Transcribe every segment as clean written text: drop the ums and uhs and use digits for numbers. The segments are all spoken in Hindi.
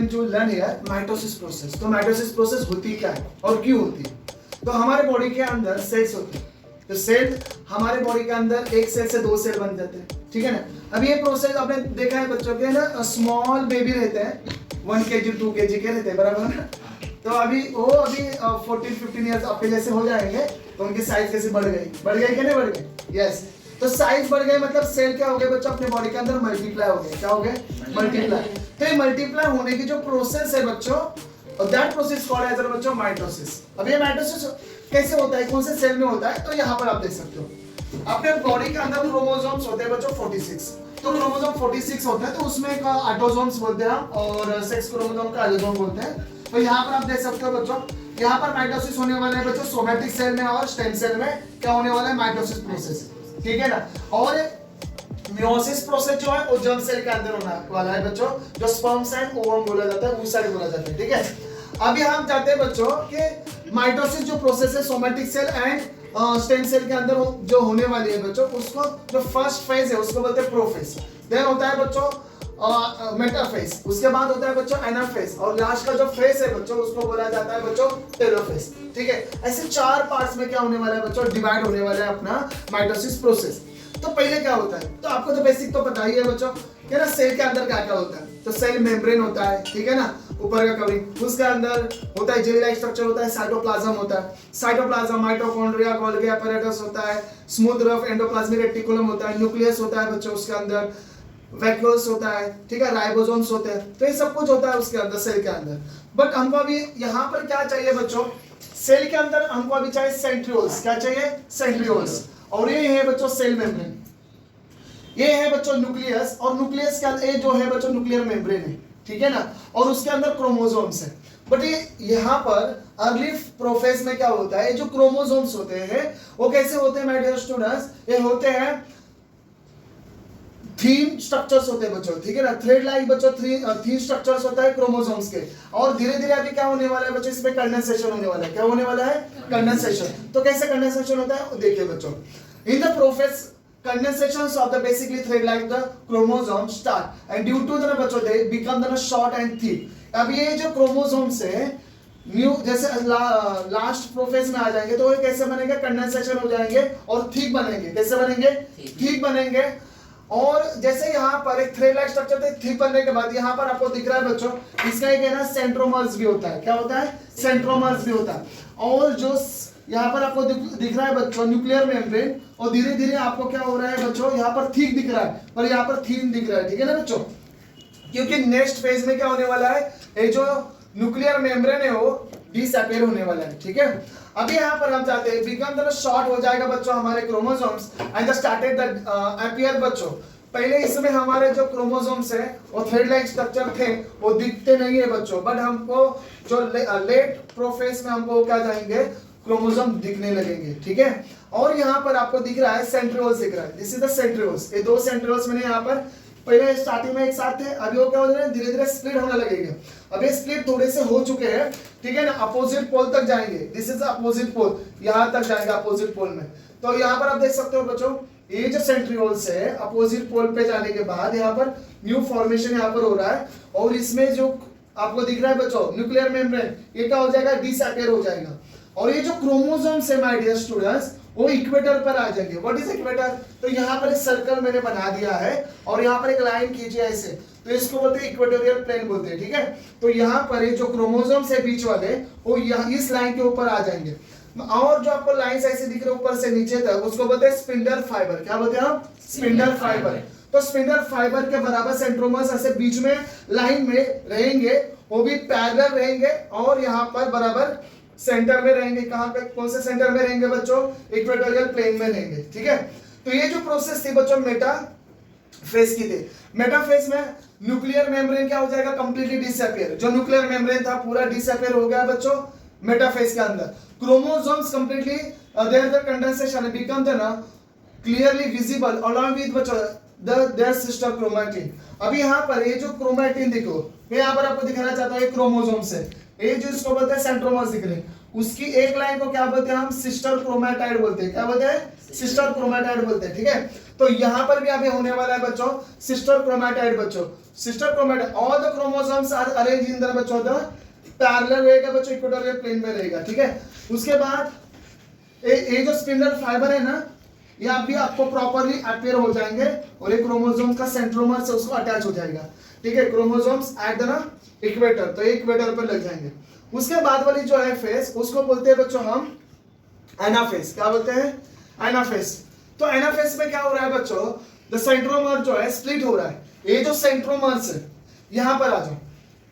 to learn here mitosis process. तो माइटोसिस प्रोसेस होती क्या है और क्यों होती है? तो हमारे बॉडी के अंदर सेल्स होते हैं। तो सेल हमारे बॉडी के अंदर एक सेल से दो सेल बन जाते हैं, ठीक है ना। अब ये प्रोसेस आपने देखा है बच्चों के ना, स्मॉल बेबी रहते हैं 1 kg 2 kg के रहते हैं, बराबर ना। तो अभी 14-15 ईयर्स आपके जैसे हो जाएंगे तो उनकी साइज कैसे बढ़ गई कि नहीं बढ़ गई? यस। तो साइज बढ़ गई मतलब सेल क्या हो गए बच्चों अपने बॉडी के अंदर मल्टीप्लाई हो गए। क्या हो गए? मल्टीप्लाई। तो ये मल्टीप्लाई होने की जो प्रोसेस है बच्चों, और दैट प्रोसेस कॉल्ड एज बच्चों माइटोसिस। अब ये माइटोसिस कैसे होता है, कौन से सेल में होता है? तो यहाँ पर आप देख सकते हो अपने बॉडी के अंदर क्रोमोसोम्स होते हैं बच्चों 46। तो क्रोमोसोम 46 होता है, तो उसमें एक ऑटोसोम्स बोलते हैं हम, और सेक्स क्रोमोसोम का एलोसोम बोलते हैं। तो यहाँ पर आप देख सकते हो बच्चों, यहाँ पर माइटोसिस होने वाला है बच्चों सोमैटिक सेल में, और स्टेम सेल में क्या होने वाला है? माइटोसिस प्रोसेस, ठीक है ना। और मियोसिस प्रोसेस जो है वो जर्म सेल के अंदर होने वाला है बच्चों, जो स्पर्म्स एंड ओवम बोला जाता है, वो साइड बोला जाता है, ठीक है। अभी हम चाहते हैं बच्चों कि माइटोसिस जो प्रोसेस है somatic cell and stem cell के अंदर जो होने वाली है बच्चों, उसको जो फर्स्ट फेज है उसको बोलते हैं प्रोफेज। देन होता है बच्चों मेटाफेज, उसके बाद होता है बच्चों एनाफेज, और लास्ट का जो फेज है बच्चों उसको बोला जाता है बच्चों टेलोफेज, ठीक है। ऐसे 4 पार्ट्स में क्या होने वाला है बच्चों? डिवाइड होने वाला है अपना माइटोसिस प्रोसेस। तो पहले क्या होता है? तो आपको तो बेसिक तो पता ही है बच्चों कि ना सेल के अंदर क्या क्या होता है। तो सेल मेम्ब्रेन होता है, ठीक है ना, ऊपर का कवरिंग, उसके अंदर होता है जेली लाइक स्ट्रक्चर होता है, साइटोप्लाज्म होता है, साइटोप्लाज्म माइटोकॉन्ड्रिया गोल्गी apparatus होता है, स्मूथ रफ एंडोप्लाज्मिक रेटिकुलम होता है, न्यूक्लियस होता है बच्चों उसके अंदर, वैक्यूल्स होता है, ठीक है, राइबोसोम्स होते हैं। तो ये सब कुछ होता है उसके अंदर सेल के अंदर। बट हमको अभी यहाँ पर क्या चाहिए बच्चों? सेल के अंदर हमको अभी चाहिए सेंट्रियोल्स। क्या चाहिए? सेंट्रियोल्स। और ये है बच्चों सेल मेम्ब्रेन, ये है बच्चों न्यूक्लियस, और न्यूक्लियस का ये जो है बच्चों न्यूक्लियर मेम्ब्रेन है, ठीक है ना, और उसके अंदर क्रोमोसोम्स है। बट ये यहाँ पर अर्ली प्रोफेज में क्या होता है, जो क्रोमोसोम्स होते हैं वो कैसे होते हैं माय डियर स्टूडेंट्स? ये होते हैं थीन स्ट्रक्चर्स होते हैं बच्चों, ठीक है ना, थ्रेड लाइक बच्चों थीन स्ट्रक्चर्स होता है क्रोमोसोम्स के। और धीरे धीरे अभी क्या होने वाला है बच्चों? इसमें कंडेंसेशन होने वाला है। क्या होने वाला है? कंडेंसेशन। तो कैसे कंडेंसेशन होता है देखिए बच्चों, in the prophase condensations of the basically thread like the chromosome start and due to the बच्चों they become the short and thick। अब ये जो क्रोमोसोम्स है न्यू जैसे लास्ट प्रोफेज में आ जाएंगे तो ये कैसे बनेंगे? कंडेंसेशन हो जाएंगे और थिक बनेंगे। कैसे बनेंगे? थिक बनेंगे। और जैसे यहाँ पर एक थ्रेड लाइक स्ट्रक्चर थे, थिक बनने के बाद यहाँ पर आपको दिख रहा है बच्चों, इसका एक है ना सेंट्रोमर्स भी होता है। क्या होता है? सेंट्रोमर्स भी होता है। और जो यहाँ पर आपको दिख रहा है बच्चों न्यूक्लियर मेम्ब्रेन, और धीरे धीरे आपको क्या हो रहा है बच्चों? यहाँ पर थिक दिख रहा है और यहाँ पर थीन दिख रहा है, ठीक है ना बच्चों। क्योंकि नेक्स्ट फेज में क्या होने वाला है, ये जो न्यूक्लियर मेम्ब्रेन है वो डिसअपियर होने वाला है, ठीक है। अभी यहाँ पर हम चाहते हैं बिकम द शॉर्ट हो जाएगा बच्चों हमारे chromosomes and started the appear बच्चों। पहले इसमें हमारे जो क्रोमोसोम्स है वो थ्रेड लाइक स्ट्रक्चर थे, वो दिखते नहीं है बच्चों, बट हमको जो लेट प्रोफेज में हमको क्या जाएंगे? क्रोमोसोम दिखने लगेंगे, ठीक है। और यहाँ पर आपको दिख रहा है सेंट्रियोल्स दिख रहा है, दिस इज द सेंट्रियोल्स। ये 2 सेंट्रियोल्स मैंने यहाँ पर पहले स्टार्टिंग में एक साथ थे, अभी वो क्या हो रहे हैं? धीरे धीरे स्प्लिट होने लगेंगे। अब ये स्प्लिट थोड़े से हो चुके हैं, ठीक है ना, अपोजिट पोल तक जाएंगे। दिस इज अपोजिट पोल, यहाँ तक जाएंगे अपोजिट पोल में। तो यहाँ पर आप देख सकते हो बच्चों, ये जो सेंट्रियोल्स है अपोजिट पोल पे जाने के बाद यहाँ पर न्यू फॉर्मेशन यहाँ पर हो रहा है, और इसमें जो आपको दिख रहा है बच्चों न्यूक्लियर मेम्ब्रेन, ये क्या हो जाएगा? डिसअपियर हो जाएगा। और ये जो क्रोमोसोम्स है माय डियर स्टूडेंट्स वो इक्वेटर पर आ जाएंगे। What is equator? तो यहाँ पर एक सर्कल मैंने बना दिया है और यहाँ पर एक लाइन खींची है ऐसे, तो इसको बोलते हैं इक्वेटोरियल प्लेन बोलते हैं, ठीक है। तो यहाँ पर ये जो क्रोमोसोम्स है बीच वाले वो यहाँ इस लाइन के ऊपर आ जाएंगे, और जो आपको लाइंस ऐसे दिख रहे ऊपर से नीचे तक उसको बोलते हैं स्पिंडल फाइबर। क्या बोलते हैं हम? Spindle fibre. तो स्पिंडल फाइबर के बराबर सेंट्रोमर्स ऐसे बीच में लाइन में रहेंगे, वो भी पैरेलल रहेंगे, और यहाँ पर बराबर सेंटर में रहेंगे। कहां पे? कौन से सेंटर में रहेंगे बच्चों? इक्वेटोरियल प्लेन में रहेंगे, ठीक है। तो ये जो प्रोसेस थी बच्चों मेटा फेज की थी। मेटा फेज में न्यूक्लियर मेम्ब्रेन क्या हो जाएगा? Completely disappear. जो न्यूक्लियर मेम्ब्रेन था पूरा डिसअपियर हो गया बच्चों मेटा फेज के अंदर। Chromosomes completely their the condensation become the ना क्लियरली विजिबल अलोंग विद बच्चों देयर सिस्टर क्रोमैटिन। अभी यहाँ पर ये जो क्रोमैटिन देखो, मैं यहाँ पर आपको दिखाना चाहता हूँ, ये क्रोमोसोम्स है, ये जो इसको बोलते हैं सेंट्रोमर्स दिख रहे हैं, उसकी एक लाइन को क्या बोलते हैं हम, सिस्टर क्रोमैटाइड बोलते हैं। क्या बोलते हैं, सिस्टर क्रोमैटाइड बोलते हैं। ठीक है, तो यहाँ पर भी अभी होने वाला है बच्चों सिस्टर क्रोमैटाइड। बच्चों sister chromatid, all the chromosomes are arranged in the बच्चों द पैरेलल रहेगा बच्चों, इक्वेटोरियल प्लेन में रहेगा। ठीक है, उसके बाद ये जो स्पिंडल फाइबर है ना, ये अभी आपको प्रॉपर्ली अपेयर हो जाएंगे और ये क्रोमोसोम का सेंट्रोमर से उसको अटैच हो जाएगा। ठीक है, क्रोमोसोम्स एट द ना इक्वेटर, तो ये इक्वेटर पर लग जाएंगे। उसके बाद वाली जो है फेस, उसको बोलते हैं बच्चों हम एनाफेज। क्या बोलते हैं, एनाफेज। तो एनाफेज में क्या हो रहा है बच्चों, द सेंट्रोमर जो है स्प्लिट हो रहा है। ये जो सेंट्रोमर्स है, यहां पर आ जाओ,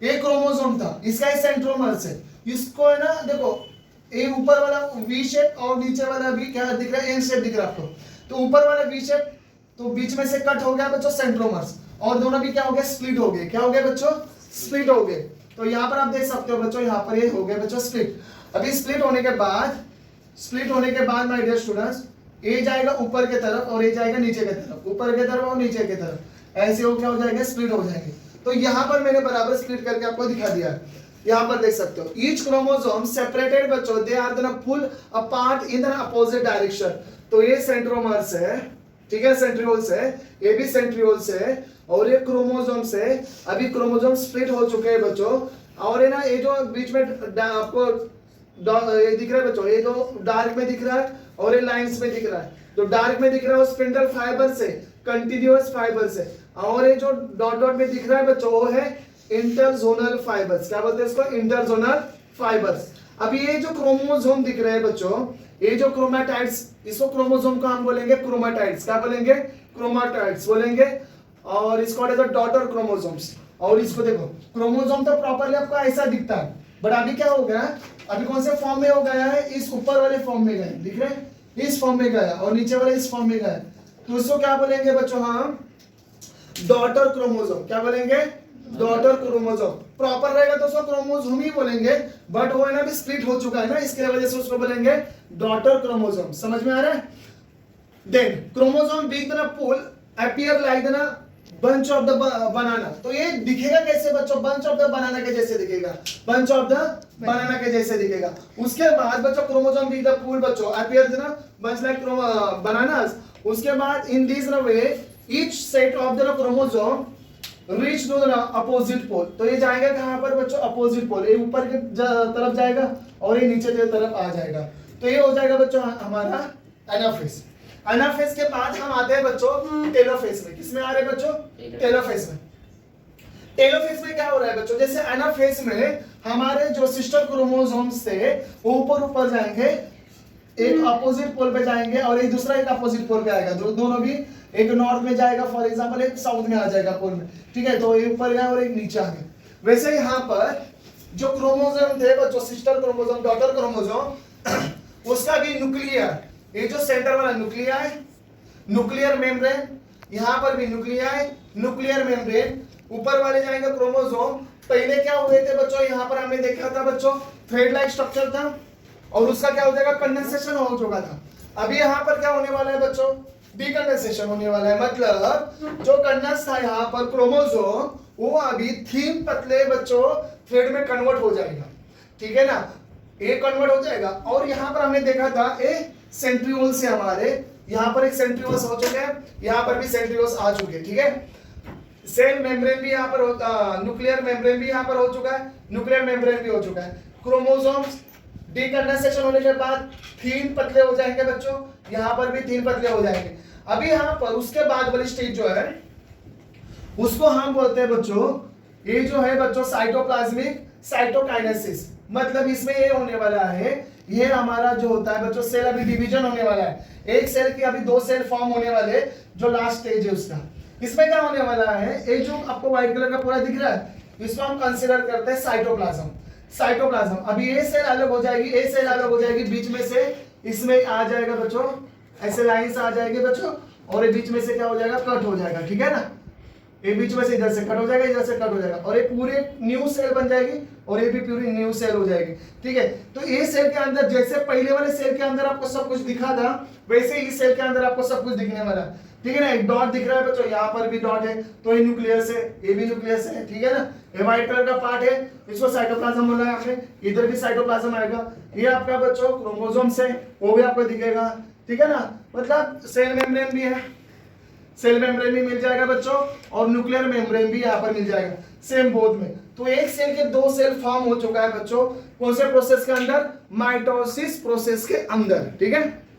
ये क्रोमोसोम था, इसका ये सेंट्रोमर्स है, इसको है ना देखो, ये ऊपर वाला वी शेप और नीचे वाला भी क्या दिख रहा है, एन शेप दिख रहा है आपको। तो ऊपर वाला वी शेप, तो बीच में से कट हो गया बच्चों सेंट्रोमर्स, और दोनों भी क्या हो गया, स्प्लिट हो गए। क्या हो गए बच्चों, स्प्लिट हो गए। तो यहाँ पर आप देख सकते हो बच्चों, यहाँ पर ये हो गए बच्चों स्प्लिट। अभी स्प्लिट होने के बाद माय डियर स्टूडेंट्स, ये जाएगा ऊपर के तरफ और ये जाएगा नीचे के तरफ, ऊपर के तरफ और नीचे के तरफ, ऐसे हो क्या हो जाएगा, स्प्लिट हो जाएंगे। तो यहाँ पर मैंने बराबर स्प्लिट करके आपको दिखा दिया है। यहाँ पर देख सकते हो, ईच क्रोमोसोम सेपरेटेड बच्चों, दे आर देना pull apart in the opposite direction. तो ये सेंट्रोमर्स है, ठीक है, सेंट्रियोल्स है, ये भी सेंट्रियोल्स है, और ये क्रोमोसोम्स है। अभी क्रोमोसोम स्प्लिट हो चुके हैं बच्चों, और है ना ये जो बीच में आपको ये दिख रहा है बच्चों, ये जो डार्क में दिख रहा है और ये लाइंस में दिख रहा है, जो डार्क में दिख रहा है वो स्पिंडल फाइबर से, कंटिन्यूअस फाइबर से, और ये जो डॉट डॉट में दिख रहा है बच्चों वो है इंटरजोनल फाइबर्स। क्या बोलते हैं इसको, इंटरजोनल फाइबर्स। अभी ये जो क्रोमोसोम दिख रहे हैं बच्चों, ये जो क्रोमैटाइड्स, इसको क्रोमोसोम को हम बोलेंगे क्रोमैटाइड्स। क्या बोलेंगे, क्रोमैटाइड्स बोलेंगे। और इसको डॉटर क्रोमोसोम्स। और इसको देखो, क्रोमोसोम तो प्रॉपर्ली आपको ऐसा दिखता है, बट अभी क्या हो गया, अभी कौन से फॉर्म में हो गया है, इस ऊपर वाले फॉर्म में गए, दिख रहे हैं, इस फॉर्म में गया, और नीचे वाले इस फॉर्म में गया। तो इसको क्या बोलेंगे बच्चों हम, डॉटर क्रोमोसोम। क्या बोलेंगे, डॉटर क्रोमोसोम। प्रॉपर रहेगा तो उसको क्रोमोसोम ही बोलेंगे, बट वो है ना भी स्प्लिट हो चुका है ना, इसके वजह से उसको बोलेंगे डॉटर क्रोमोसोम। समझ में आ रहा है। Then chromosome being the pole appear like the bunch of the banana. तो ये दिखेगा कैसे बच्चों, बंच ऑफ द बनाना के जैसे दिखेगा, बंच ऑफ द बनाना के जैसे दिखेगा। उसके बाद बच्चों क्रोमोसोम बीइंग द पोल बच्चों appear the bunch like bananas. उसके बाद in this way each set of the chromosome reach to the opposite pole. तो ये जाएगा कहां पर बच्चों, अपोजिट पोल। ये ऊपर की तरफ जाएगा और ये नीचे की तरफ आ जाएगा। तो ये हो जाएगा बच्चों हमारा एनाफेज। एनाफेज के बाद हम आते हैं बच्चों टेलोफेज में। किसमें आ रहे हैं बच्चों, टेलोफेज में। टेलोफेज में क्या हो रहा है बच्चों, जैसे एनाफेज में हमारे जो सिस्टर क्रोमोसोम्स थे वो ऊपर जाएंगे, एक अपोजिट पोल पे जाएंगे और एक दूसरा एक अपोजिट पोल पे आएगा। दोनों भी, एक नॉर्थ में जाएगा फॉर एग्जांपल, एक साउथ में आ जाएगा पोल में। ठीक है, तो एक ऊपर गया और एक नीचे आ गया। वैसे यहाँ पर जो क्रोमोसोम थे बच्चों, सिस्टर क्रोमोसोम, डॉटर क्रोमोसोम, उसका भी न्यूक्लियर, ये जो सेंटर वाला न्यूक्लियर है, न्यूक्लियर मेम्ब्रेन, यहाँ पर भी न्यूक्लियर, न्यूक्लियर मेम्ब्रेन। ऊपर वाले जाएंगे क्रोमोसोम। पहले क्या हुए थे बच्चों, यहाँ पर हमने देखा था बच्चों थ्रेड लाइक स्ट्रक्चर था, और उसका क्या हो जाएगा, कंडेंसेशन हो चुका था। अभी यहाँ पर क्या होने वाला है बच्चों, डीकंडेंसेशन होने वाला है। मतलब जो कंडेंस था यहाँ पर क्रोमोसोम, वो अभी थिन पतले बच्चों थ्रेड में कन्वर्ट हो जाएगा। ठीक है ना, ये कन्वर्ट हो जाएगा। और यहाँ पर हमने देखा था ए सेंट्रियोल से हमारे यहाँ पर एक सेंट्रियोल्स हो चुके हैं, यहाँ पर भी सेंट्रियोल्स आ चुके हैं। ठीक है, सेल मेम्ब्रेन भी यहाँ पर होता, न्यूक्लियर मेम्ब्रेन भी यहाँ पर हो चुका है, न्यूक्लियर मेम्ब्रेन भी हो चुका है। क्रोमोसोम्स डीकंडेंसेशन होने के बाद थीन पतले हो जाएंगे बच्चों, यहाँ पर भी थीन पतले हो जाएंगे। अभी यहाँ पर उसके बाद वाली स्टेज जो है उसको हम बोलते हैं बच्चों, ये जो है बच्चों साइटोप्लाज्मिक साइटोकाइनेसिस। मतलब इसमें ये होने वाला है, ये हमारा जो होता है बच्चों सेल अभी डिवीजन होने वाला है, एक सेल की अभी दो सेल फॉर्म होने वाले, जो लास्ट स्टेज है उसका। इसमें क्या होने वाला है, ये जो आपको व्हाइट कलर का पूरा दिख रहा है, इसको हम कंसीडर करते हैं साइटोप्लाज्म। साइटोप्लाज्म, अभी ये सेल अलग हो जाएगी, ये सेल अलग हो जाएगी, बीच में से इसमें आ जाएगा बच्चों, ऐसे लाइंस आ जाएंगे बच्चों, और ये बीच में से क्या हो जाएगा, कट हो जाएगा। ठीक है ना, ये बीच में से इधर से कट हो जाएगा, इधर से कट हो जाएगा, और ये पूरे न्यू सेल बन जाएगी, और ये भी पूरी न्यू सेल हो जाएगी। ठीक है, तो ये सेल के अंदर जैसे पहले वाले सेल के अंदर आपको सब कुछ दिखा था, वैसे ही सेल के अंदर आपको सब कुछ दिखने वाला है। ठीक है ना, एक डॉट दिख रहा है बच्चों, यहाँ पर भी डॉट है, तो ये न्यूक्लियस है, ये भी न्यूक्लियस है, ठीक है ना। ये व्हाइट कलर का पार्ट है, इसको साइटोप्लाज्म बोला है आपने, इधर भी साइटोप्लाज्म आएगा। ये आपका बच्चों क्रोमोसोम्स है, वो भी आपको दिखेगा, ठीक है ना। मतलब सेल मेम्ब्रेन भी है, सेल मेम्ब्रेन भी मिल जाएगा बच्चों, और न्यूक्लियर मेम्ब्रेन भी यहाँ पर मिल जाएगा, सेम बोथ में। तो एक सेल के दो सेल फॉर्म हो चुका है बच्चों, कौन से प्रोसेस के अंदर, माइटोसिस प्रोसेस के अंदर, ठीक है।